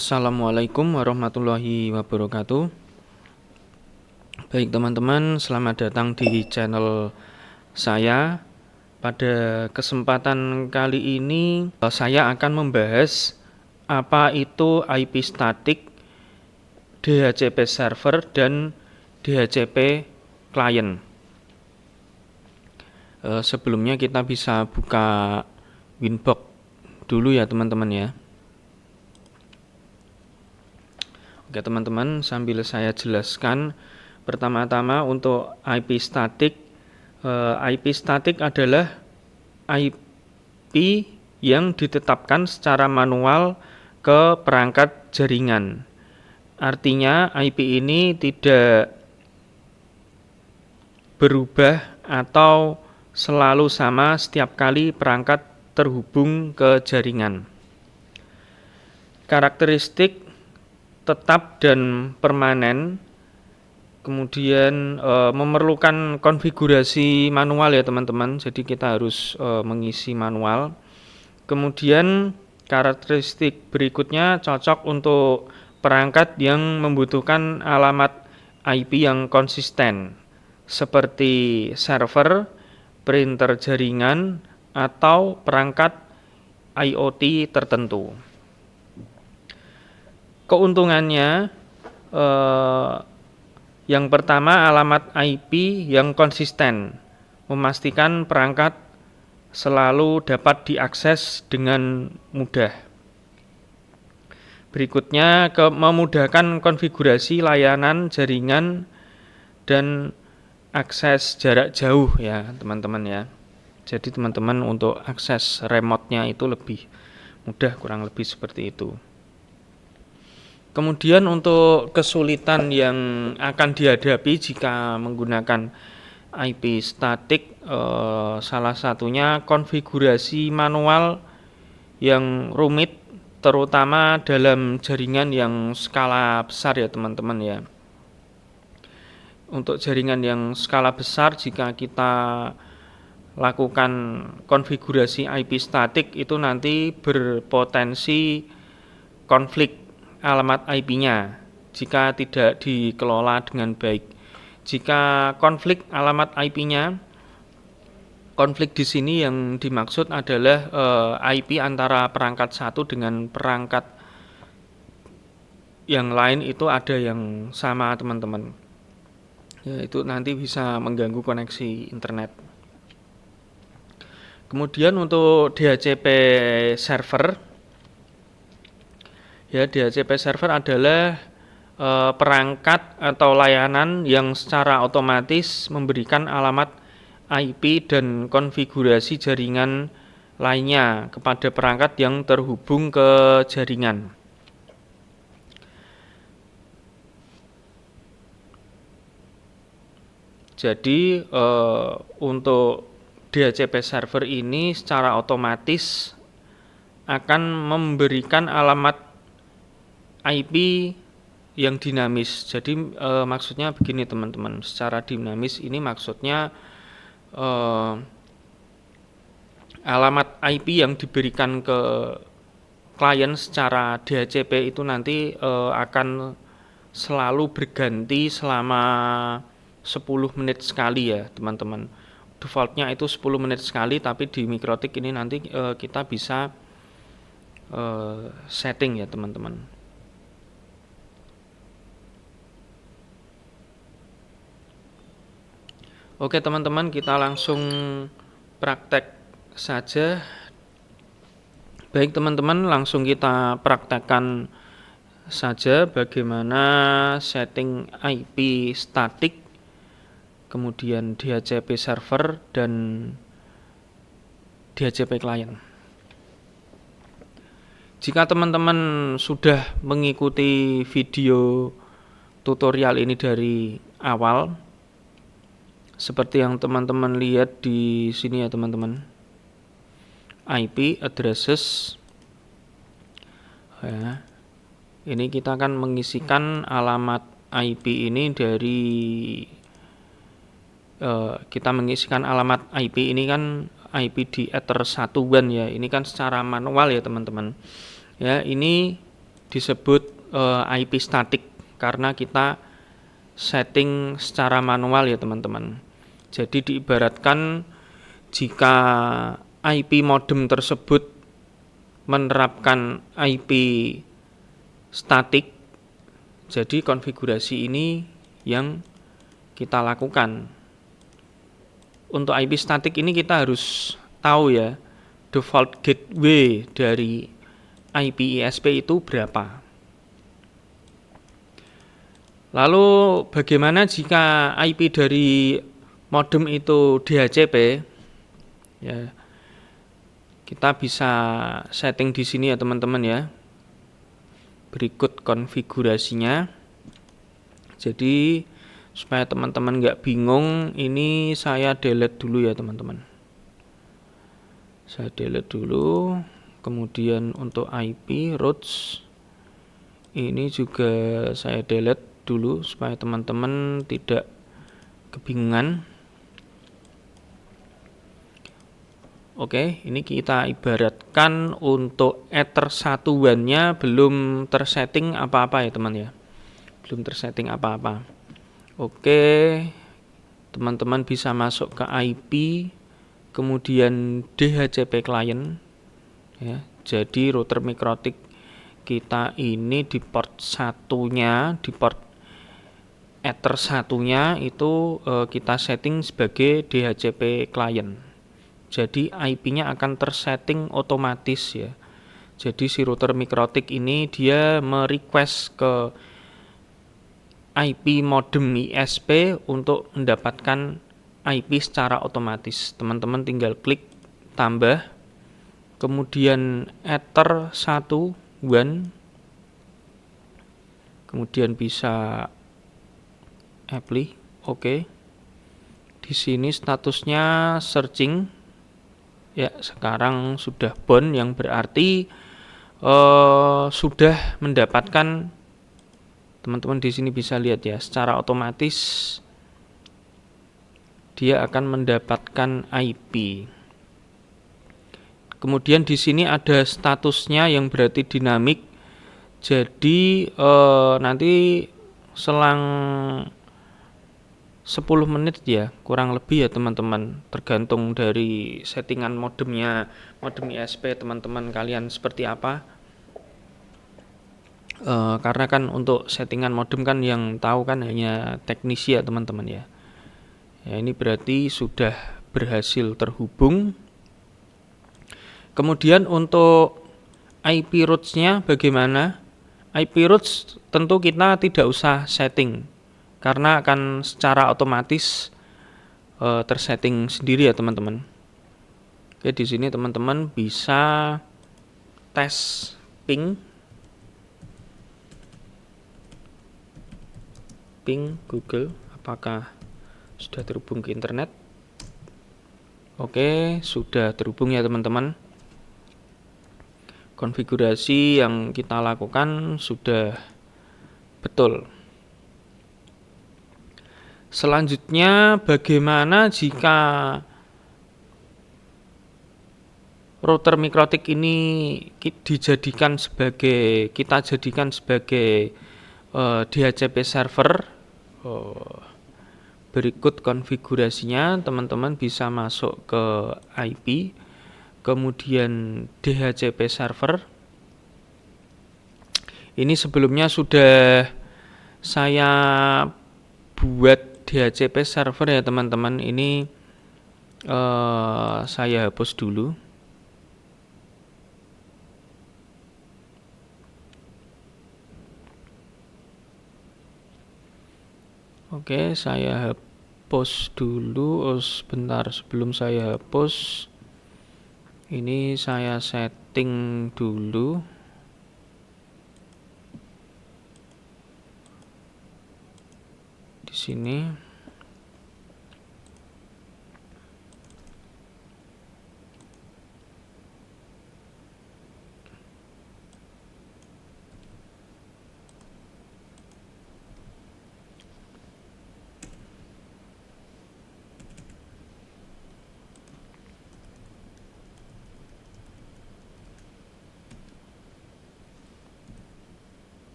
Assalamualaikum warahmatullahi wabarakatuh. Baik teman-teman, selamat datang di channel saya. Pada kesempatan kali ini saya akan membahas apa itu IP static, DHCP server, dan DHCP client. Sebelumnya kita bisa buka Winbox dulu ya teman-teman ya. Oke teman-teman, sambil saya jelaskan, pertama-tama untuk IP static. IP static adalah IP yang ditetapkan secara manual ke perangkat jaringan. Artinya IP ini tidak berubah atau selalu sama setiap kali perangkat terhubung ke jaringan. Karakteristik tetap dan permanen, kemudian memerlukan konfigurasi manual ya teman-teman, jadi kita harus mengisi manual. Kemudian karakteristik berikutnya cocok untuk perangkat yang membutuhkan alamat IP yang konsisten, seperti server, printer jaringan, atau perangkat IoT tertentu. Keuntungannya, yang pertama, alamat IP yang konsisten, memastikan perangkat selalu dapat diakses dengan mudah. Berikutnya, memudahkan konfigurasi layanan jaringan dan akses jarak jauh ya teman-teman ya. Jadi teman-teman untuk akses remote-nya itu lebih mudah, kurang lebih seperti itu. Kemudian untuk kesulitan yang akan dihadapi jika menggunakan IP static, salah satunya konfigurasi manual yang rumit, terutama dalam jaringan yang skala besar ya teman-teman ya. Untuk jaringan yang skala besar, jika kita lakukan konfigurasi IP static itu nanti berpotensi konflik alamat IP-nya jika tidak dikelola dengan baik. Jika konflik alamat IP-nya, konflik di sini yang dimaksud adalah IP antara perangkat satu dengan perangkat yang lain itu ada yang sama teman-teman. Ya, itu nanti bisa mengganggu koneksi internet. Kemudian untuk DHCP server, ya, DHCP server adalah perangkat atau layanan yang secara otomatis memberikan alamat IP dan konfigurasi jaringan lainnya kepada perangkat yang terhubung ke jaringan. Jadi untuk DHCP server ini secara otomatis akan memberikan alamat IP yang dinamis. Jadi maksudnya begini teman-teman, secara dinamis ini maksudnya alamat IP yang diberikan ke klien secara DHCP itu nanti akan selalu berganti selama 10 menit sekali ya teman-teman. Defaultnya itu 10 menit sekali, tapi di Mikrotik ini nanti kita bisa setting ya teman-teman. Oke teman-teman, kita langsung praktek saja. Baik teman-teman, langsung kita praktekkan saja bagaimana setting IP static, kemudian DHCP server dan DHCP client. Jika teman-teman sudah mengikuti video tutorial ini dari awal, seperti yang teman-teman lihat di sini ya teman-teman, IP addresses ya. Ini kita akan mengisikan alamat IP ini dari kita mengisikan alamat IP ini kan IP di Ether 1 WAN ya. Ini kan secara manual ya teman-teman. Ya, ini disebut IP static karena kita setting secara manual ya teman-teman. Jadi diibaratkan jika IP modem tersebut menerapkan IP statik, jadi konfigurasi ini yang kita lakukan. Untuk IP statik ini kita harus tahu ya, default gateway dari IP ISP itu berapa. Lalu bagaimana jika IP dari modem itu DHCP? Ya, kita bisa setting di sini ya teman-teman ya. Berikut konfigurasinya. Jadi supaya teman-teman nggak bingung, ini saya delete dulu ya teman-teman. Saya delete dulu. Kemudian untuk IP routes ini juga saya delete dulu supaya teman-teman tidak kebingungan. Oke, ini kita ibaratkan untuk ether satuannya belum tersetting apa-apa ya teman ya. Belum tersetting apa-apa. Oke, teman-teman bisa masuk ke IP, kemudian DHCP client ya. Jadi router mikrotik kita ini di port satunya, di port ether satunya itu kita setting sebagai DHCP client. Jadi IP-nya akan tersetting otomatis ya. Jadi si router mikrotik ini dia merequest ke IP modem ISP untuk mendapatkan IP secara otomatis. Teman-teman tinggal klik tambah, kemudian ether 1 WAN, kemudian bisa apply, oke. Di sini statusnya searching. Ya, sekarang sudah bound yang berarti sudah mendapatkan, teman-teman di sini bisa lihat ya, secara otomatis dia akan mendapatkan IP. Kemudian di sini ada statusnya yang berarti dinamik. Jadi nanti selang 10 menit ya, kurang lebih ya teman-teman, tergantung dari settingan modemnya, modem ISP teman-teman kalian seperti apa. Karena kan untuk settingan modem kan yang tahu kan hanya teknisi ya teman-teman ya. Ya, ini berarti sudah berhasil terhubung. Kemudian untuk IP routes-nya bagaimana? IP routes tentu kita tidak usah setting karena akan secara otomatis tersetting sendiri ya teman-teman. Oke, di sini teman-teman bisa tes ping Google apakah sudah terhubung ke internet. Oke, sudah terhubung ya teman-teman. Konfigurasi yang kita lakukan sudah betul. Selanjutnya bagaimana jika router mikrotik ini kita jadikan sebagai DHCP server. Berikut konfigurasinya, teman-teman bisa masuk ke IP, kemudian DHCP server. Ini sebelumnya sudah saya buat DHCP server ya teman-teman. Ini saya hapus dulu. Oke, saya hapus dulu. Sebentar, sebelum saya hapus, ini saya setting dulu. Di sini.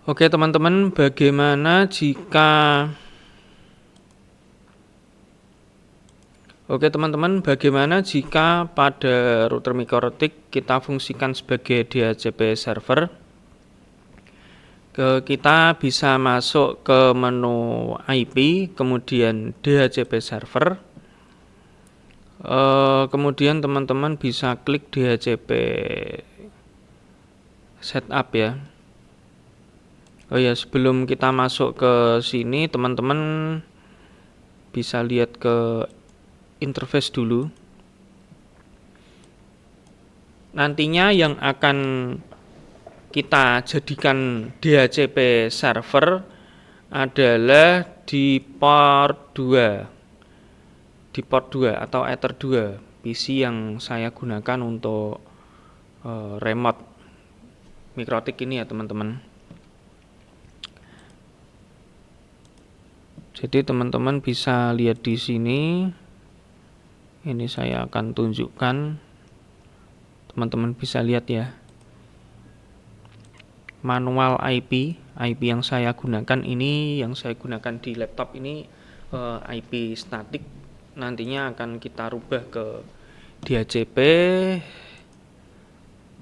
Oke teman-teman, bagaimana jika pada router mikrotik kita fungsikan sebagai DHCP server? Kita bisa masuk ke menu IP, kemudian DHCP server. Kemudian teman-teman bisa klik DHCP setup ya. Oh ya, sebelum kita masuk ke sini, teman-teman bisa lihat ke interface dulu. Nantinya yang akan kita jadikan DHCP server adalah di port 2 atau Ether 2 PC yang saya gunakan untuk remote mikrotik ini ya teman-teman. Jadi teman-teman bisa lihat di sini. Ini saya akan tunjukkan. Teman-teman bisa lihat ya. Manual IP yang saya gunakan ini, yang saya gunakan di laptop ini IP statik. Nantinya akan kita rubah ke DHCP.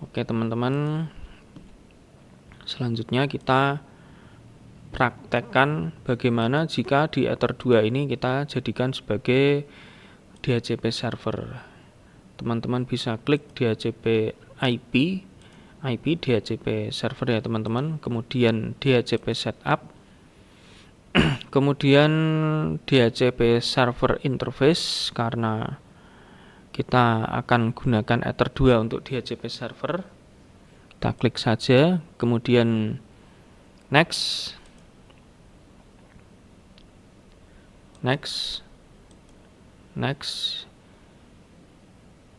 Oke teman-teman, selanjutnya kita praktekkan bagaimana jika di Ether 2 ini kita jadikan sebagai DHCP server. Teman-teman bisa klik DHCP IP DHCP server ya teman-teman, kemudian DHCP setup, kemudian DHCP server interface, karena kita akan gunakan Ether 2 untuk DHCP server. Kita klik saja, kemudian next.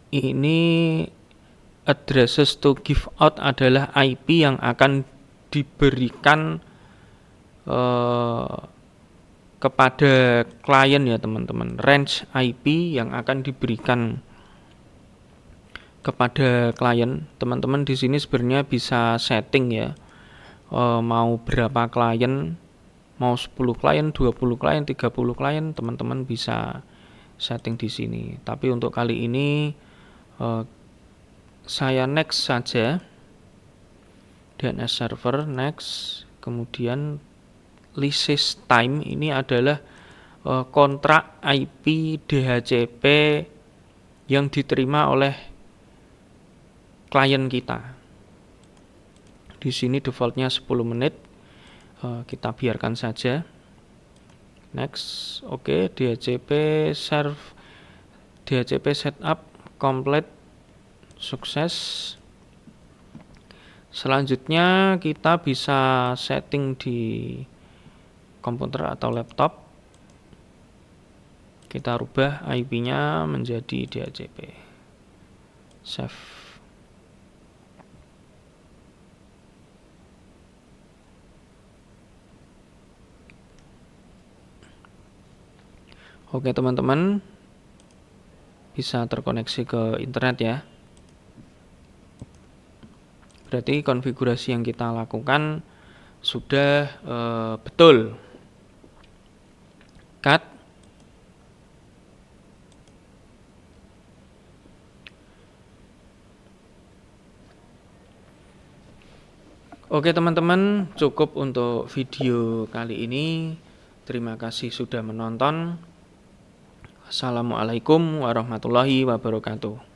Ini addresses to give out adalah IP yang akan diberikan kepada klien ya teman-teman. Range IP yang akan diberikan kepada klien. Teman-teman di sini sebenarnya bisa setting ya. Mau berapa klien, mau 10 klien, 20 klien, 30 klien, teman-teman bisa setting di sini. Tapi untuk kali ini saya next saja, DNS server next, kemudian lease time ini adalah kontrak IP DHCP yang diterima oleh klien kita. Di sini defaultnya 10 menit, kita biarkan saja. Next, oke, DHCP setup complete, sukses. Selanjutnya kita bisa setting di komputer atau laptop. Kita rubah IP-nya menjadi DHCP. Save. Oke teman-teman, bisa terkoneksi ke internet ya. Berarti konfigurasi yang kita lakukan sudah betul. Cut. Oke teman-teman, cukup untuk video kali ini. Terima kasih sudah menonton. Assalamualaikum warahmatullahi wabarakatuh.